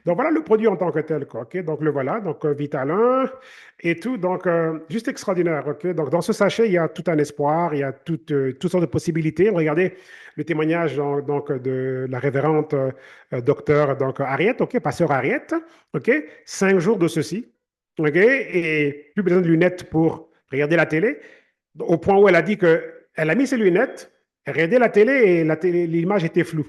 Donc voilà le produit en tant que tel, quoi. Ok, donc le voilà, donc Vitalin et tout, donc juste extraordinaire. Ok, donc dans ce sachet, il y a tout un espoir, il y a toutes sortes de possibilités. Regardez le témoignage donc, de la révérende docteur donc Harriet, ok, pasteur Harriet, ok, 5 jours de ceci, ok, et plus besoin de lunettes pour regarder la télé, au point où elle a dit que elle a mis ses lunettes, elle regardait la télé et l'image était floue.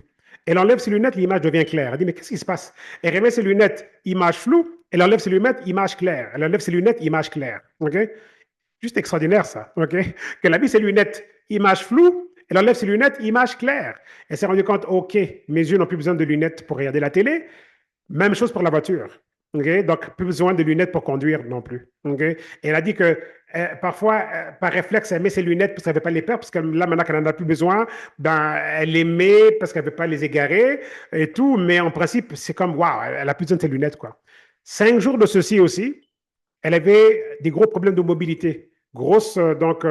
Elle enlève ses lunettes, l'image devient claire. Elle dit, mais qu'est-ce qui se passe? Elle remet ses lunettes, image floue. Elle enlève ses lunettes, image claire. Elle enlève ses lunettes, image claire. OK? Juste extraordinaire, ça. OK? Qu'elle a mis ses lunettes, image floue. Elle enlève ses lunettes, image claire. Elle s'est rendue compte, OK, mes yeux n'ont plus besoin de lunettes pour regarder la télé. Même chose pour la voiture. Okay? Donc, plus besoin de lunettes pour conduire non plus. Okay? Et elle a dit que parfois, par réflexe, elle met ses lunettes parce qu'elle ne veut pas les perdre, parce que là, maintenant qu'elle n'en a plus besoin, ben, elle les met parce qu'elle ne veut pas les égarer et tout. Mais en principe, c'est comme, waouh, elle n'a plus besoin de ses lunettes, quoi. 5 jours de ceci aussi, elle avait des gros problèmes de mobilité. Grosse, donc,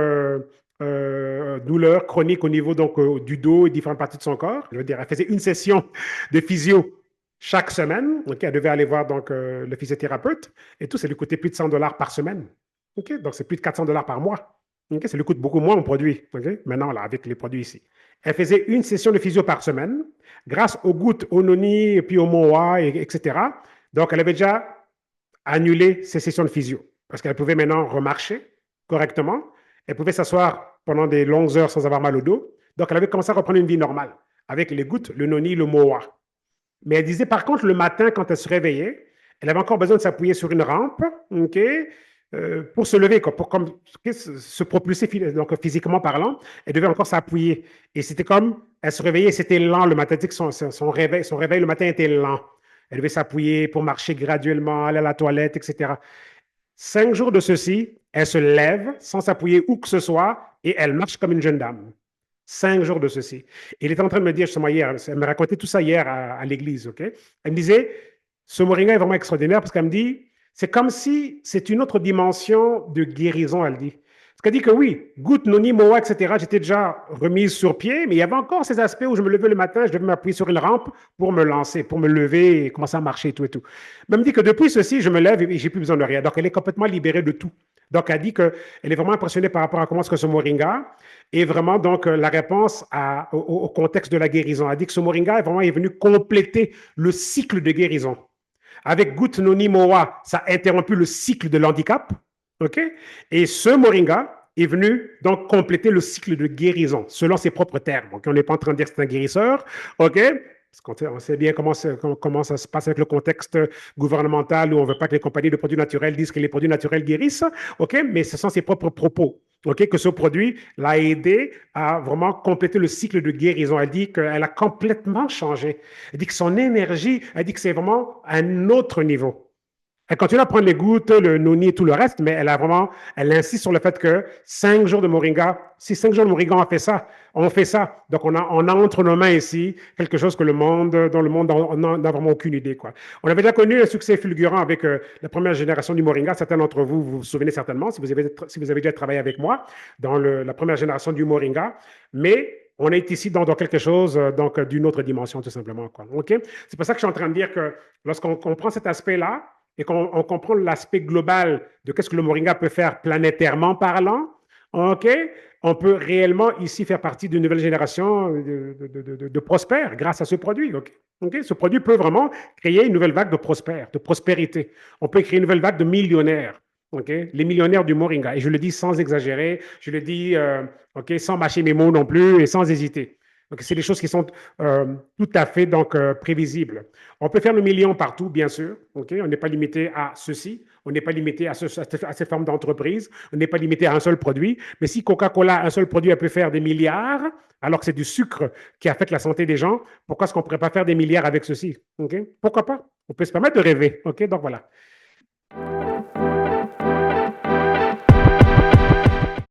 douleur chronique au niveau donc, du dos et différentes parties de son corps. Je veux dire, elle faisait une session de physio chaque semaine. Okay, elle devait aller voir donc, le physiothérapeute et tout. Ça lui coûtait plus de 100 $ par semaine. Okay, donc, c'est plus de 400 $ par mois. Okay, ça lui coûte beaucoup moins en produits. Okay, maintenant, là, avec les produits ici. Elle faisait une session de physio par semaine grâce aux gouttes, au noni, et puis au moa, etc. Donc, elle avait déjà annulé ses sessions de physio parce qu'elle pouvait maintenant remarcher correctement. Elle pouvait s'asseoir pendant des longues heures sans avoir mal au dos. Donc, elle avait commencé à reprendre une vie normale avec les gouttes, le noni, le moa. Mais elle disait, par contre, le matin, quand elle se réveillait, elle avait encore besoin de s'appuyer sur une rampe, OK, pour se lever, quoi, pour comme, se propulser donc, physiquement parlant. Elle devait encore s'appuyer. Et c'était comme, elle se réveillait, c'était lent le matin. Son réveil le matin était lent. Elle devait s'appuyer pour marcher graduellement, aller à la toilette, etc. 5 jours de ceci, elle se lève sans s'appuyer où que ce soit et elle marche comme une jeune dame. 5 jours de ceci. Et il était en train de me dire justement hier, elle me racontait tout ça hier à l'église, OK? Elle me disait, ce moringa est vraiment extraordinaire parce qu'elle me dit, c'est comme si c'est une autre dimension de guérison, elle dit. Parce qu'elle dit que oui, goutte, noni, moa, etc., j'étais déjà remise sur pied, mais il y avait encore ces aspects où je me levais le matin, je devais m'appuyer sur une rampe pour me lancer, pour me lever et commencer à marcher et tout et tout. Mais elle me dit que depuis ceci, je me lève et j'ai plus besoin de rien. Donc, elle est complètement libérée de tout. Donc, elle dit qu'elle est vraiment impressionnée par rapport à comment est-ce que ce moringa est vraiment donc la réponse au contexte de la guérison. Elle dit que ce moringa est venu compléter le cycle de guérison. Avec Gut Noni Moa, ça a interrompu le cycle de l'handicap. OK? Et ce moringa est venu donc compléter le cycle de guérison, selon ses propres termes. Donc, on n'est pas en train de dire que c'est un guérisseur. OK? Parce qu'on sait bien comment ça se passe avec le contexte gouvernemental où on ne veut pas que les compagnies de produits naturels disent que les produits naturels guérissent. OK? Mais ce sont ses propres propos. OK, que ce produit l'a aidé à vraiment compléter le cycle de guérison. Elle dit qu'elle a complètement changé. Elle dit que son énergie, elle dit que c'est vraiment un autre niveau. Elle continue à prendre les gouttes, le noni et tout le reste, mais elle insiste sur le fait que 5 jours de moringa, si 5 jours de moringa on fait ça. Donc on a entre nos mains ici quelque chose dont le monde n'a vraiment aucune idée, quoi. On avait déjà connu un succès fulgurant avec la première génération du moringa. Certains d'entre vous vous souvenez certainement, si vous avez déjà travaillé avec moi dans la première génération du moringa. Mais on est ici dans quelque chose donc d'une autre dimension, tout simplement, quoi. OK? C'est pour ça que je suis en train de dire que lorsqu'on comprend cet aspect-là, et qu'on comprend l'aspect global de qu'est-ce que le moringa peut faire planétairement parlant, OK, on peut réellement ici faire partie d'une nouvelle génération de prospères grâce à ce produit. OK? Okay? Ce produit peut vraiment créer une nouvelle vague de prospères, de prospérité. On peut créer une nouvelle vague de millionnaires. Okay? Les millionnaires du moringa. Et je le dis sans exagérer, je le dis okay, sans mâcher mes mots non plus et sans hésiter. Donc, c'est des choses qui sont tout à fait donc, prévisibles. On peut faire le million partout, bien sûr. Okay? On n'est pas limité à ceci. On n'est pas limité à cette forme d'entreprise. On n'est pas limité à un seul produit. Mais si Coca-Cola, un seul produit, elle peut faire des milliards, alors que c'est du sucre qui affecte la santé des gens, pourquoi est-ce qu'on ne pourrait pas faire des milliards avec ceci? Okay? Pourquoi pas? On peut se permettre de rêver. Okay? Donc, voilà.